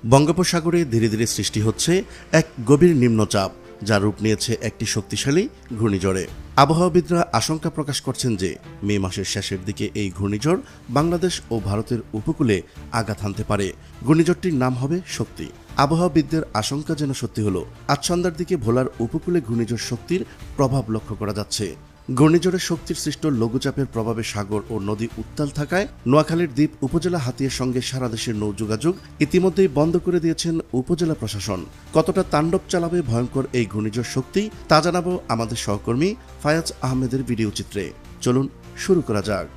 বঙ্গোপসাগরে ধীরে ধীরে সৃষ্টি হচ্ছে এক গভীর নিম্নচাপ, যার রূপ নিয়েছে একটি শক্তিশালী ঘূর্ণিঝড়ে। আবহাওয়াবিদরা আশঙ্কা প্রকাশ করছেন যে মে মাসের শেষের দিকে এই ঘূর্ণিঝড় বাংলাদেশ ও ভারতের উপকূলে আঘাত হানতে পারে। ঘূর্ণিঝড়টির নাম হবে শক্তি। আবহাওয়াবিদদের আশঙ্কা যেন সত্যি হলো। আজ সন্ধ্যার দিকে ভোলার উপকূলে ঘূর্ণিঝড় শক্তির প্রভাব লক্ষ্য করা যাচ্ছে। ঘূর্ণিঝড়ের শক্তির সৃষ্ট লঘুচাপের প্রভাবে সাগর ও নদী উত্তাল থাকায় নোয়াখালীর দ্বীপ উপজেলা হাতিয়ার সঙ্গে সারা দেশের নৌ যোগাযোগ ইতিমধ্যেই বন্ধ করে দিয়েছেন উপজেলা প্রশাসন। কতটা তাণ্ডব চালাবে ভয়ঙ্কর এই ঘূর্ণিঝড় শক্তি, তা জানাবো আমাদের সহকর্মী ফায়াজ আহমেদের ভিডিও চিত্রে। চলুন শুরু করা যাক।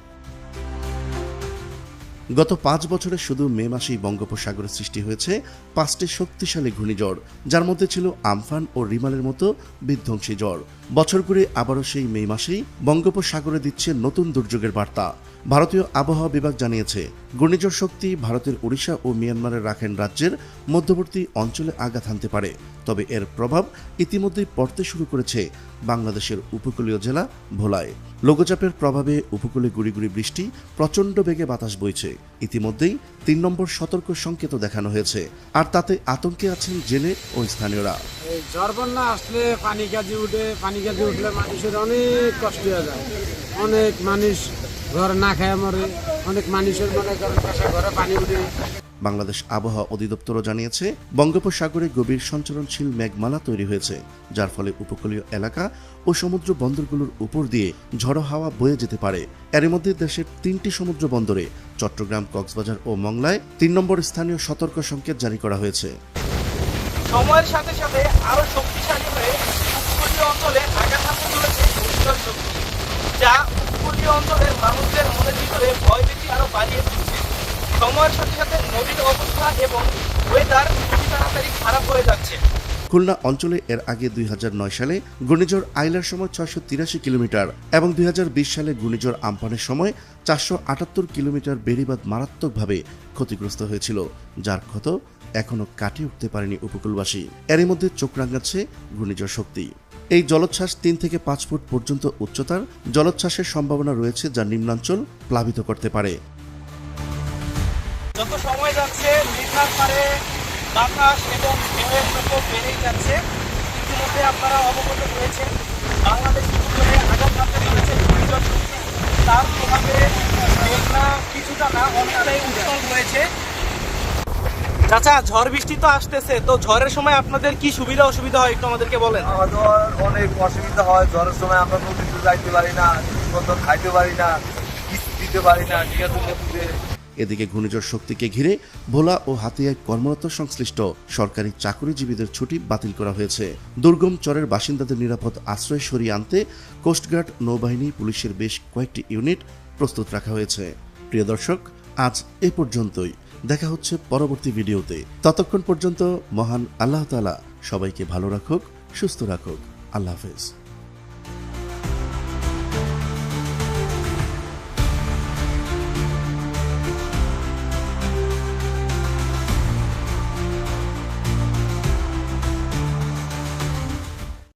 গত 5 বছরে শুধু মে মাসেই বঙ্গোপসাগরে সৃষ্টি হয়েছে 5টি শক্তিশালী ঘূর্ণিঝড়, যার মধ্যে ছিল আমফান ও রিমালের মতো বিধ্বংসী ঝড়। বছর ঘুরে আবারও সেই মে মাসেই বঙ্গোপসাগরে দিচ্ছে নতুন দুর্যোগের বার্তা। ভারতীয় আবহাওয়া বিভাগ জানিয়েছে, ঘূর্ণিঝড় শক্তি ভারতের ওড়িশা ও মিয়ানমারের রাখাইন রাজ্যের মধ্যবর্তী অঞ্চলে আঘাত হানতে পারে। তবে এর প্রভাব ইতিমধ্যেই পড়তে শুরু করেছে বাংলাদেশের উপকূলীয় জেলা ভোলায়। লঘুচাপের প্রভাবে উপকূলে গুড়ি গুড়ি বৃষ্টি, প্রচণ্ড বেগে বাতাস বইছে। ইতিমধ্যেই 3 নম্বর সতর্ক সংকেত দেখানো হয়েছে, আর তাতে আতঙ্কে আছেন জেলে ও স্থানীয়রা। ঝড় বন্যা আসলে পানি কাজি উঠলে মানুষের অনেক কষ্ট হয়ে যায়। অনেক মানুষ ঘর না খায় মরে, অনেক মানুষের মনে করেন ঘরে পানি উঠে। বাংলাদেশ আবহাওয়া অধিদপ্তরও জানিয়েছে, বঙ্গোপসাগরে গভীর সঞ্চালনশীল মেঘমালা তৈরি হয়েছে, যার ফলে উপকূলীয় এলাকা ও সমুদ্র বন্দরগুলোর উপর দিয়ে ঝড়ো হাওয়া বয়ে যেতে পারে। এর মধ্যে দেশের 3টি সমুদ্র বন্দরে চট্টগ্রাম, কক্সবাজার ও মংলায় 3 নম্বর স্থানীয় সতর্ক সংকেত জারি করা হয়েছে। সময়ের সাথে সাথে আরো শক্তিশালী হয়ে উপকূলীয় অঞ্চলে আঘাত হানতে চলেছে ঘূর্ণিঝড় শক্তি, যা উপকূলীয় অঞ্চলের মানুষদের মনের ভিতরে ভয়ভীতি আরো বাড়িয়ে তুলছে। সময়ের সাথে সাথে নদীর অবস্থা এবং ওয়েদার খুবই তাড়াতাড়ি খারাপ হয়ে যাচ্ছে। খুলনা অঞ্চলে এর আগে 2009 সালে ঘূর্ণিঝড় আইলার সময় 683 কিলোমিটার এবং 2020 সালে ঘূর্ণিঝড় আমফানের সময় 478 কিলোমিটার বেড়িবাঁধ মারাত্মকভাবে ক্ষতিগ্রস্ত হয়েছিল, যার ক্ষত এখনো কাটিয়ে উঠতে পারেনি উপকূলবাসী। এরই মধ্যে চোখ রাঙাচ্ছে ঘূর্ণিঝড় শক্তি। এই জলোচ্ছ্বাস 3 থেকে 5 ফুট পর্যন্ত উচ্চতার জলোচ্ছ্বাসের সম্ভাবনা রয়েছে, যা নিম্নাঞ্চল প্লাবিত করতে পারে। যত সময় যাচ্ছে মেঘনার পারে বাতাস এবং ঢেউয়ের প্রকোপ বেড়েই যাচ্ছে। ইতিমধ্যে আপনারা অবগত হয়েছেন, বাংলাদেশ উপকূলে আঘাত হানতে চলেছে ঘূর্ণিঝড় শক্তি। তার প্রভাবে মেঘনা কিছুটা না অনেকটাই উত্তল হয়েছে। চাচা, ঝড় বৃষ্টি তো আসতেছে, তো ঝড়ের সময় আপনাদের কি সুবিধা অসুবিধা হয় একটু আমাদেরকে বলেন। আমাদের অনেক অসুবিধা হয়। ঝড়ের সময় আমরা নদীতে যাইতে পারি না, ঠিকমতো খাইতে পারি না, কিস্তি দিতে পারি না, ঠিক আছে। এদিকে ঘূর্ণিঝড় শক্তিকে ঘিরে ভোলা ও হাতিয়ায় কর্মরত সংশ্লিষ্ট সরকারি চাকরিজীবীদের ছুটি বাতিল করা হয়েছে। দুর্গম চরের বাসিন্দাদের নিরাপদ আশ্রয় সরিয়ে আনতে কোস্টগার্ড, নৌবাহিনী, পুলিশের বেশ কয়েকটি ইউনিট প্রস্তুত রাখা হয়েছে। প্রিয় দর্শক, আজ এ পর্যন্তই। দেখা হচ্ছে পরবর্তী ভিডিওতে। ততক্ষণ পর্যন্ত মহান আল্লাহ তাআলা সবাইকে ভালো রাখুক, সুস্থ রাখুক। আল্লাহ হাফেজ।